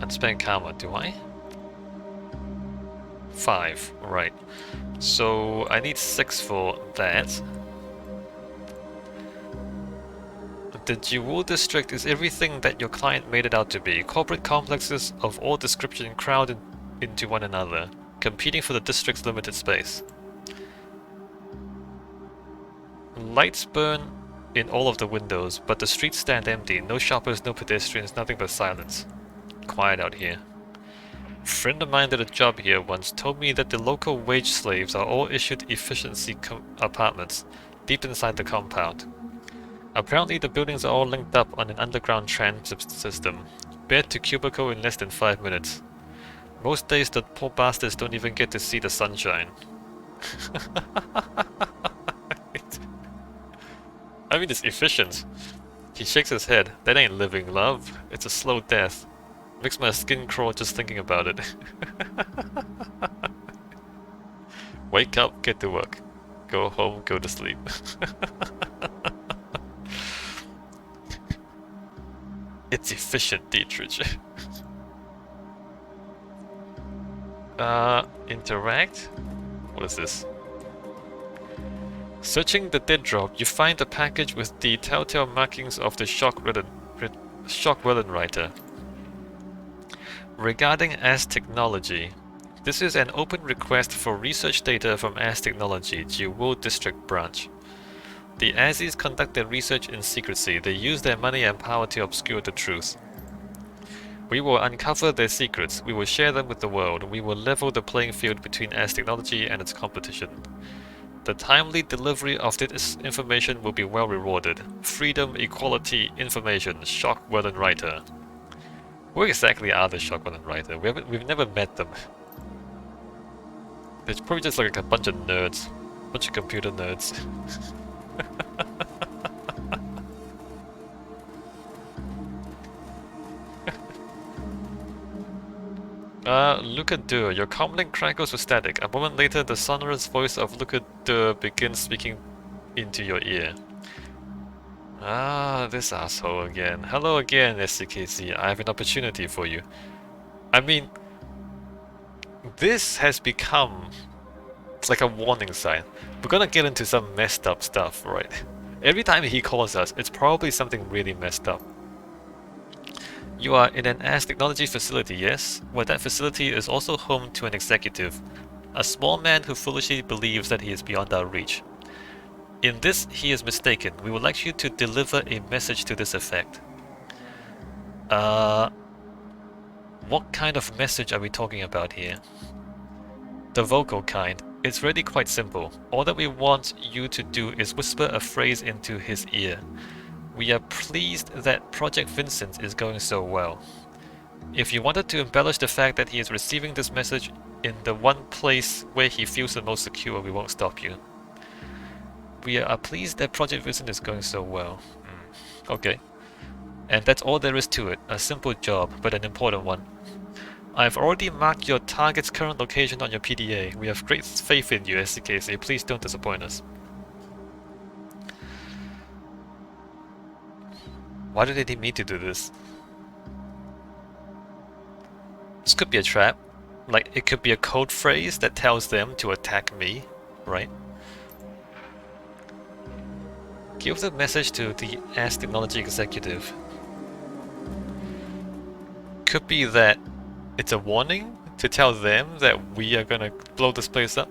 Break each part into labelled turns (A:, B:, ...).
A: And spend karma, do I? 5, right. So I need 6 for that. The Jewel District is everything that your client made it out to be. Corporate complexes of all description crowded into one another, competing for the district's limited space. Lights burn in all of the windows, but the streets stand empty. No shoppers, no pedestrians, nothing but silence. Quiet out here. A friend of mine did a job here once, told me that the local wage slaves are all issued efficiency apartments deep inside the compound. Apparently the buildings are all linked up on an underground transit system. Bed to cubicle in less than 5 minutes. Most days the poor bastards don't even get to see the sunshine. I mean, it's efficient. He shakes his head. That ain't living, love. It's a slow death. Makes my skin crawl just thinking about it. Wake up, get to work. Go home, go to sleep. It's efficient, Dietrich. Interact? What is this? Searching the dead drop, you find a package with the telltale markings of the shock-ridden writer. Regarding Aztechnology, this is an open request for research data from Aztechnology, Jewel District Branch. The Azis conduct their research in secrecy. They use their money and power to obscure the truth. We will uncover their secrets. We will share them with the world. We will level the playing field between Aztechnology and its competition. The timely delivery of this information will be well rewarded. Freedom, equality, information. Shock-Wellen Writer. Who exactly are the Shock-Wellen Writer? We've never met them. They're probably just like a bunch of nerds. Bunch of computer nerds. Lucadur, your comlink crackles with static. A moment later, the sonorous voice of Lucadur begins speaking into your ear. Ah, this asshole again. Hello again, SCKC. I have an opportunity for you. I mean, this has become... It's like a warning sign. We're gonna get into some messed up stuff, right? Every time he calls us, it's probably something really messed up. You are in an Aztechnology facility, yes? Well, that facility is also home to an executive. A small man who foolishly believes that he is beyond our reach. In this, he is mistaken. We would like you to deliver a message to this effect. What kind of message are we talking about here? The vocal kind. It's really quite simple. All that we want you to do is whisper a phrase into his ear. We are pleased that Project Vincent is going so well. If you wanted to embellish the fact that he is receiving this message in the one place where he feels the most secure, we won't stop you. We are pleased that Project Vincent is going so well. Okay. And that's all there is to it. A simple job, but an important one. I've already marked your target's current location on your PDA. We have great faith in you, SCKC. Please don't disappoint us. Why do they need me to do this? This could be a trap. Like, it could be a code phrase that tells them to attack me, right? Give the message to the Aztechnology executive. Could be that it's a warning to tell them that we are gonna blow this place up.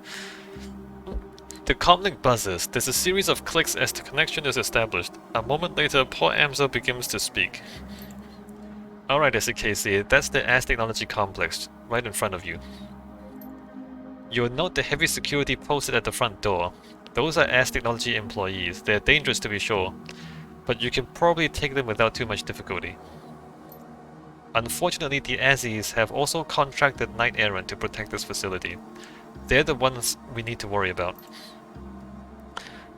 A: The comlink buzzes. There's a series of clicks as the connection is established. A moment later, poor Amzo begins to speak. Alright, SCKC, that's the Aztechnology complex, right in front of you. You'll note the heavy security posted at the front door. Those are Aztechnology employees. They're dangerous to be sure, but you can probably take them without too much difficulty. Unfortunately, the Azis have also contracted Knight Errant to protect this facility. They're the ones we need to worry about.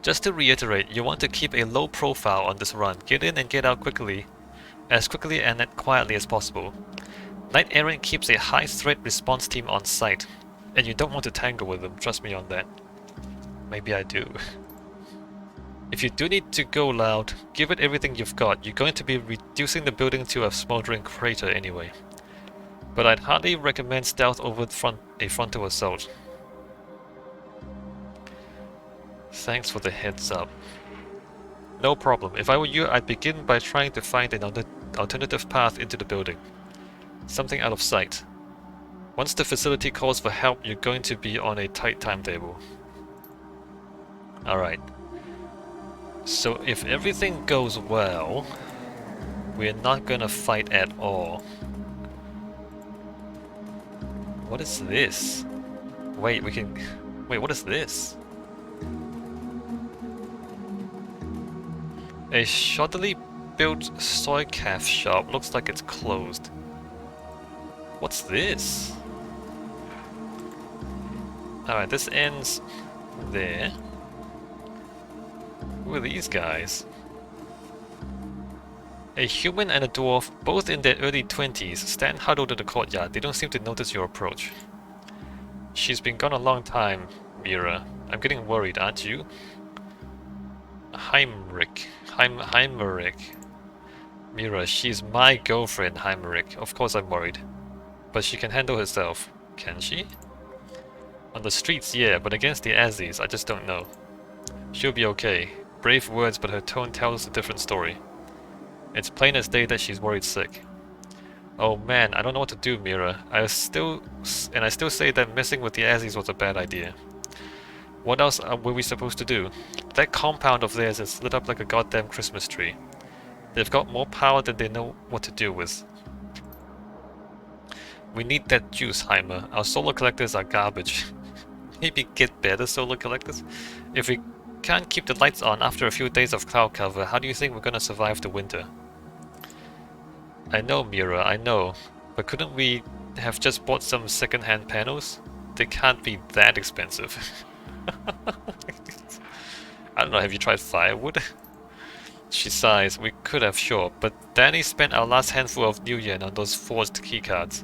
A: Just to reiterate, you want to keep a low profile on this run. Get in and get out quickly, as quickly and quietly as possible. Knight Errant keeps a high threat response team on site, and you don't want to tangle with them, trust me on that. Maybe I do. If you do need to go loud, give it everything you've got. You're going to be reducing the building to a smoldering crater anyway. But I'd hardly recommend stealth over a frontal assault. Thanks for the heads up. No problem. If I were you, I'd begin by trying to find an alternative path into the building. Something out of sight. Once the facility calls for help, you're going to be on a tight timetable. Alright. So if everything goes well, we're not gonna fight at all. What is this? Wait, we can... Wait, what is this? A shoddily built soy calf shop. Looks like it's closed. What's this? Alright, this ends there. Who are these guys? A human and a dwarf, both in their early 20s, stand huddled in the courtyard. They don't seem to notice your approach. She's been gone a long time, Mira. I'm getting worried, aren't you? Heimrich. Mira, she's my girlfriend, Heimrich. Of course I'm worried. But she can handle herself. Can she? On the streets, yeah, but against the Azis, I just don't know. She'll be okay. Brave words, but her tone tells a different story. It's plain as day that she's worried sick. Oh man, I don't know what to do, Mira. I still say that messing with the Azis was a bad idea. What else were we supposed to do? That compound of theirs is lit up like a goddamn Christmas tree. They've got more power than they know what to do with. We need that juice, Heimer. Our solar collectors are garbage. Maybe get better solar collectors? If we can't keep the lights on after a few days of cloud cover, how do you think we're gonna survive the winter? I know, Mira, I know. But couldn't we have just bought some second-hand panels? They can't be that expensive. I don't know, have you tried firewood? She sighs. We could have, sure, but Danny spent our last handful of new yen on those forged keycards.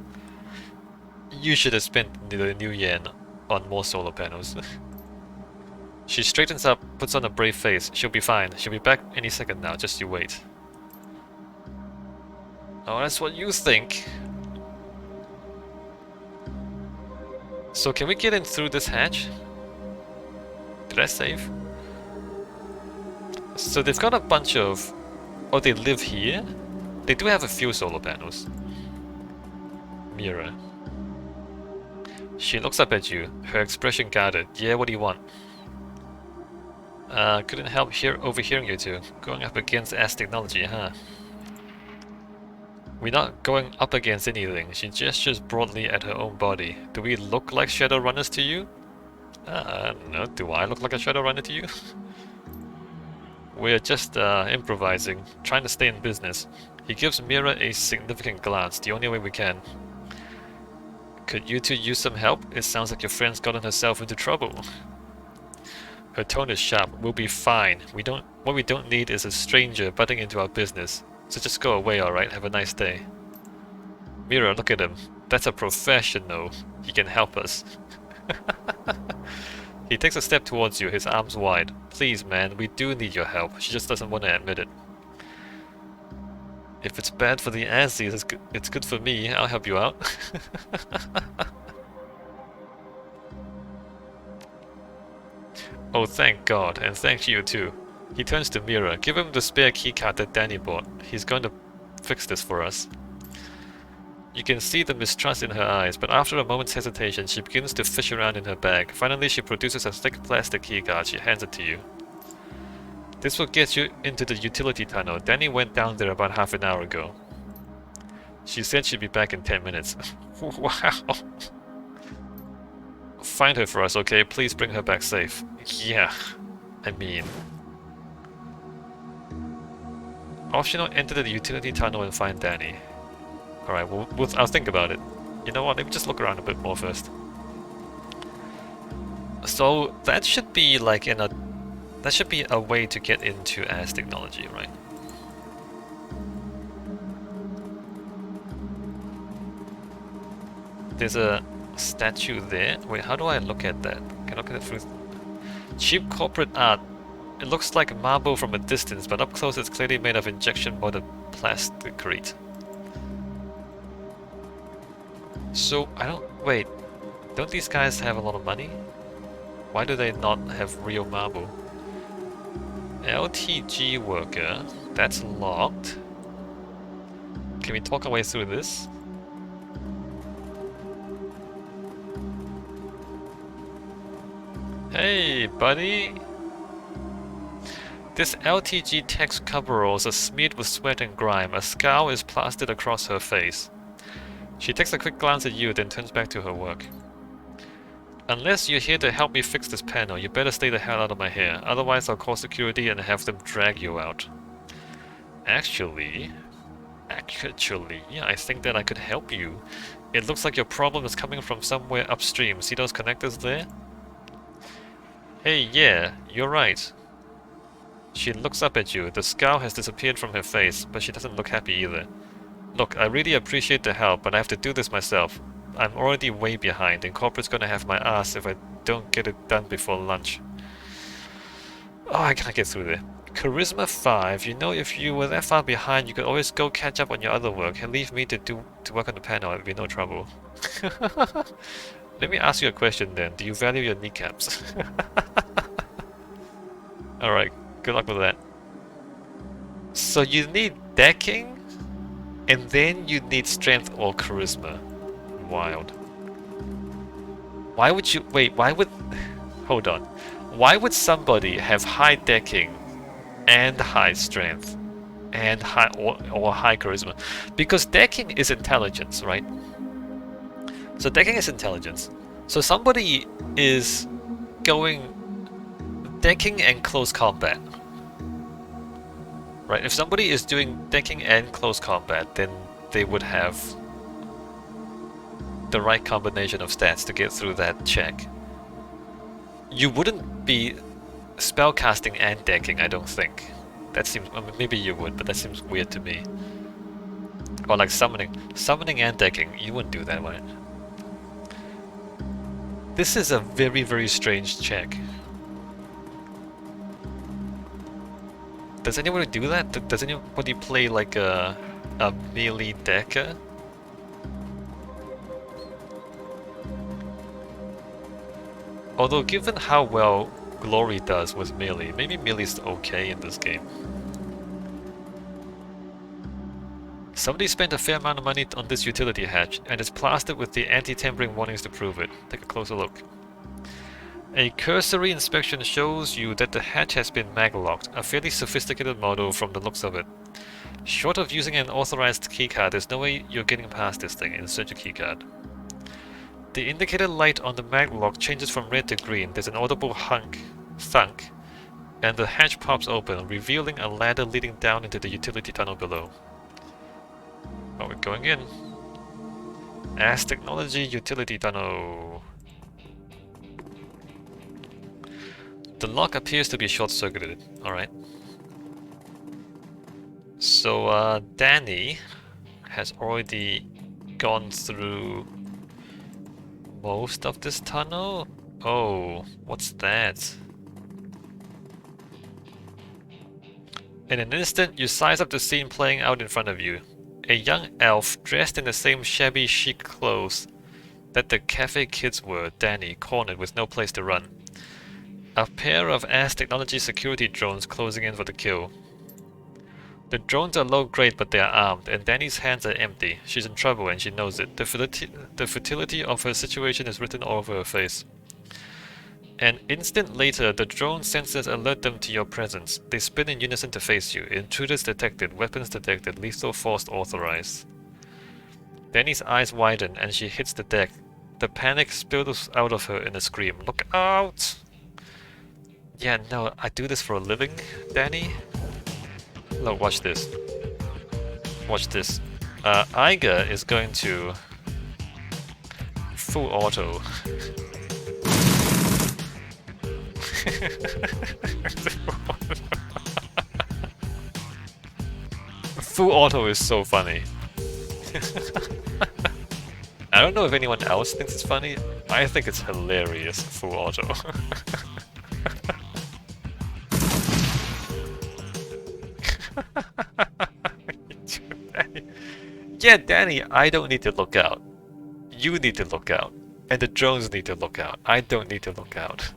A: You should have spent the new yen on more solar panels. She straightens up, puts on a brave face. She'll be fine. She'll be back any second now, just you wait. Oh, that's what you think. So can we get in through this hatch? Did I save? So they've got a bunch of... Oh, they live here? They do have a few solar panels. Mira. She looks up at you, her expression guarded. Yeah, what do you want? Couldn't help overhearing you two. Going up against Aztechnology, huh? We're not going up against anything. She gestures broadly at her own body. Do we look like Shadowrunners to you? I don't know. Do I look like a Shadowrunner to you? We're just improvising, trying to stay in business. He gives Mira a significant glance, the only way we can. Could you two use some help? It sounds like your friend's gotten herself into trouble. Her tone is sharp. We'll be fine. What we don't need is a stranger butting into our business. So just go away, alright? Have a nice day. Mira, look at him. That's a professional. He can help us. He takes a step towards you, his arms wide. Please, man, we do need your help. She just doesn't want to admit it. If it's bad for the Azis, it's good for me. I'll help you out. Oh, thank God, and thank you too. He turns to Mira. Give him the spare keycard that Danny bought. He's going to fix this for us. You can see the mistrust in her eyes, but after a moment's hesitation, she begins to fish around in her bag. Finally, she produces a thick plastic keycard. She hands it to you. This will get you into the utility tunnel. Danny went down there about half an hour ago. She said she'd be back in 10 minutes. Wow. Find her for us, okay? Please bring her back safe. Yeah, I mean... Optional, enter the utility tunnel and find Danny. Alright, I'll think about it. You know what, let me just look around a bit more first. So, that should be like in a... That should be a way to get into Aztechnology, right? There's a statue there. Wait, how do I look at that? Can I look at it through... Cheap corporate art. It looks like marble from a distance, but up close it's clearly made of injection molded plasticrete. So, I don't... Wait, don't these guys have a lot of money? Why do they not have real marble? LTG worker, that's locked. Can we talk our way through this? Hey, buddy! This LTG text coveralls are smeared with sweat and grime. A scowl is plastered across her face. She takes a quick glance at you, then turns back to her work. Unless you're here to help me fix this panel, you better stay the hell out of my hair. Otherwise I'll call security and have them drag you out. Actually, I think that I could help you. It looks like your problem is coming from somewhere upstream. See those connectors there? Hey, yeah, you're right. She looks up at you. The scowl has disappeared from her face, but she doesn't look happy either. Look, I really appreciate the help, but I have to do this myself. I'm already way behind, and corporate's gonna have my ass if I don't get it done before lunch. Oh, I can't get through there. Charisma 5. You know, if you were that far behind, you could always go catch up on your other work and leave me to work on the panel. It'd be no trouble. Let me ask you a question then. Do you value your kneecaps? Alright, good luck with that. So you need decking, and then you need strength or charisma. Wild. Why would you... Wait, why would... Hold on. Why would somebody have high decking and high strength and high or high charisma? Because decking is intelligence, right? So decking is intelligence. So somebody is going decking and close combat. Right? If somebody is doing decking and close combat, then they would have the right combination of stats to get through that check. You wouldn't be spellcasting and decking, I don't think. That seems... I mean, maybe you would, but that seems weird to me. Or like summoning. Summoning and decking, you wouldn't do that, right? This is a very, very strange check. Does anybody do that? Does anybody play like a melee decker? Although given how well Glory does with melee, maybe melee's okay in this game. Somebody spent a fair amount of money on this utility hatch, and it's plastered with the anti-tampering warnings to prove it. Take a closer look. A cursory inspection shows you that the hatch has been mag-locked, a fairly sophisticated model from the looks of it. Short of using an authorized keycard, there's no way you're getting past this thing. Insert your keycard. The indicator light on the mag lock changes from red to green. There's an audible thunk, and the hatch pops open, revealing a ladder leading down into the utility tunnel below. Oh, we're going in. Aztechnology utility tunnel. The lock appears to be short-circuited. Alright. So, Danny has already gone through most of this tunnel? Oh, what's that? In an instant, you size up the scene playing out in front of you. A young elf dressed in the same shabby chic clothes that the cafe kids were, Danny, cornered with no place to run. A pair of Aztechnology security drones closing in for the kill. The drones are low grade, but they are armed, and Danny's hands are empty. She's in trouble and she knows it. The futility of her situation is written all over her face. An instant later, the drone sensors alert them to your presence. They spin in unison to face you. Intruders detected, weapons detected, lethal force authorized. Danny's eyes widen and she hits the deck. The panic spills out of her in a scream. Look out! Yeah, no, I do this for a living, Danny. Look, watch this. Watch this. Iga is going to full auto. Full auto is so funny. I don't know if anyone else thinks it's funny. I think it's hilarious, full auto. Yeah, Danny, I don't need to look out. You need to look out. And the drones need to look out. I don't need to look out.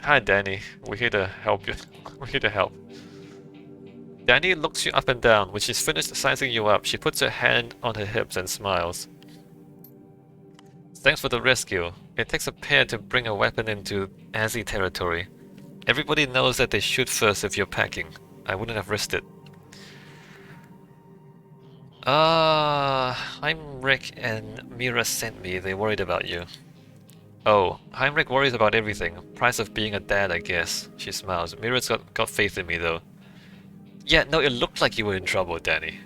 A: Hi, Danny. We're here to help you. We're here to help. Danny looks you up and down. When she's finished sizing you up, she puts her hand on her hips and smiles. Thanks for the rescue. It takes a pair to bring a weapon into Azzy territory. Everybody knows that they shoot first if you're packing. I wouldn't have risked it. Heinrich and Mira sent me. They worried about you. Oh, Heinrich worries about everything. Price of being a dad, I guess. She smiles. Mira's got faith in me, though. Yeah, no, it looked like you were in trouble, Danny.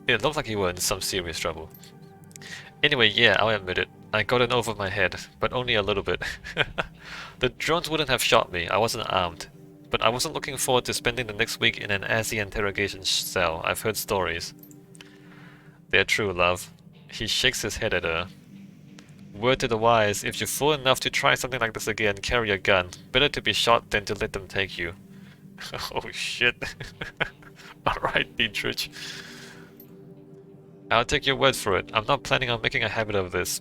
A: It looked like you were in some serious trouble. Anyway, yeah, I'll admit it. I got in over my head, but only a little bit. The drones wouldn't have shot me. I wasn't armed. But I wasn't looking forward to spending the next week in an Azzy interrogation cell. I've heard stories. They're true, love. He shakes his head at her. Word to the wise, if you're fool enough to try something like this again, carry a gun. Better to be shot than to let them take you. Oh shit. Alright, Dietrich. I'll take your word for it. I'm not planning on making a habit of this.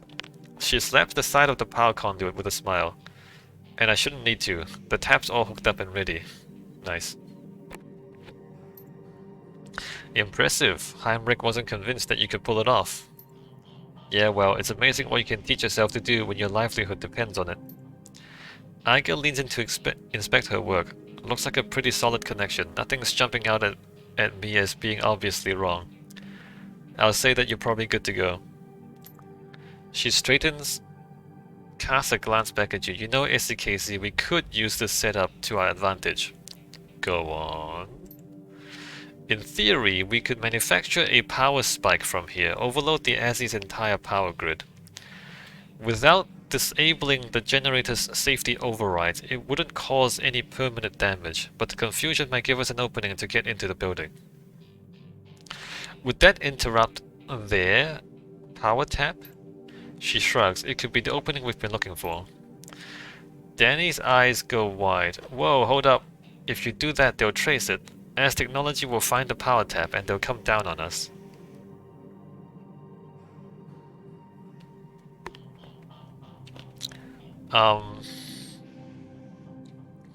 A: She slaps the side of the power conduit with a smile. And I shouldn't need to. The tap's all hooked up and ready. Nice. Impressive. Heinrich wasn't convinced that you could pull it off. Yeah, well, it's amazing what you can teach yourself to do when your livelihood depends on it. Iger leans in to inspect her work. Looks like a pretty solid connection. Nothing's jumping out at me as being obviously wrong. I'll say that you're probably good to go. She straightens, casts a glance back at you. You know, SDKC, we could use this setup to our advantage. Go on. In theory, we could manufacture a power spike from here, overload the Azzy's entire power grid. Without disabling the generator's safety overrides, it wouldn't cause any permanent damage, but the confusion might give us an opening to get into the building. Would that interrupt their power tap? She shrugs. It could be the opening we've been looking for. Danny's eyes go wide. Whoa, hold up. If you do that, they'll trace it. Aztechnology will find the power tap and they'll come down on us.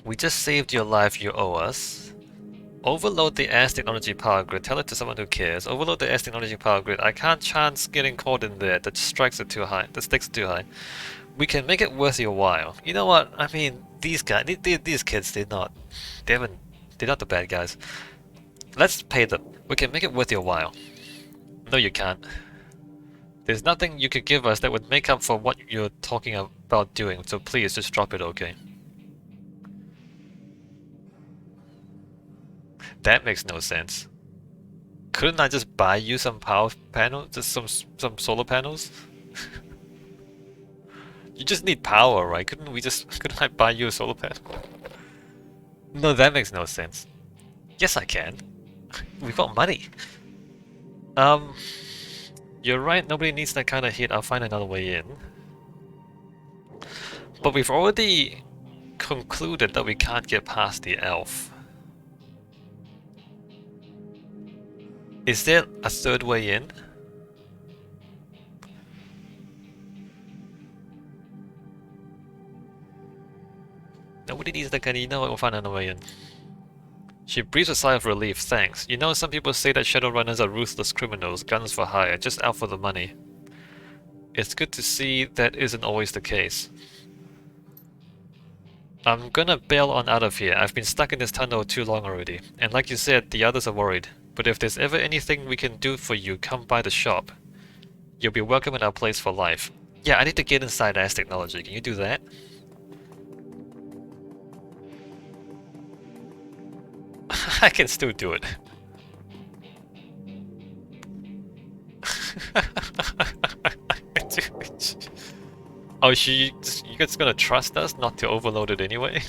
A: We just saved your life, you owe us. Overload the Aztechnology power grid. Tell it to someone who cares. Overload the Aztechnology power grid. I can't chance getting caught in there. The strikes are too high. The stakes are too high. We can make it worth your while. You know what? I mean, these guys, these kids, they're not the bad guys. Let's pay them. We can make it worth your while. No, you can't. There's nothing you could give us that would make up for what you're talking about doing, so please just drop it, okay? That makes no sense. Couldn't I just buy you some power panels? Just some solar panels? You just need power, right? Couldn't I buy you a solar panel? No, that makes no sense. Yes, I can. We've got money. You're right, nobody needs that kind of hit. I'll find another way in. But we've already concluded that we can't get past the elf. Is there a third way in? Nobody needs that kind of, you know what, we'll find another way in. She breathes a sigh of relief. Thanks. You know, some people say that Shadowrunners are ruthless criminals, guns for hire, just out for the money. It's good to see that isn't always the case. I'm gonna bail on out of here. I've been stuck in this tunnel too long already. And like you said, the others are worried. But if there's ever anything we can do for you, come by the shop. You'll be welcome in our place for life. Yeah, I need to get inside Aztechnology. Can you do that? I can still do it. Oh, you just gonna trust us not to overload it anyway?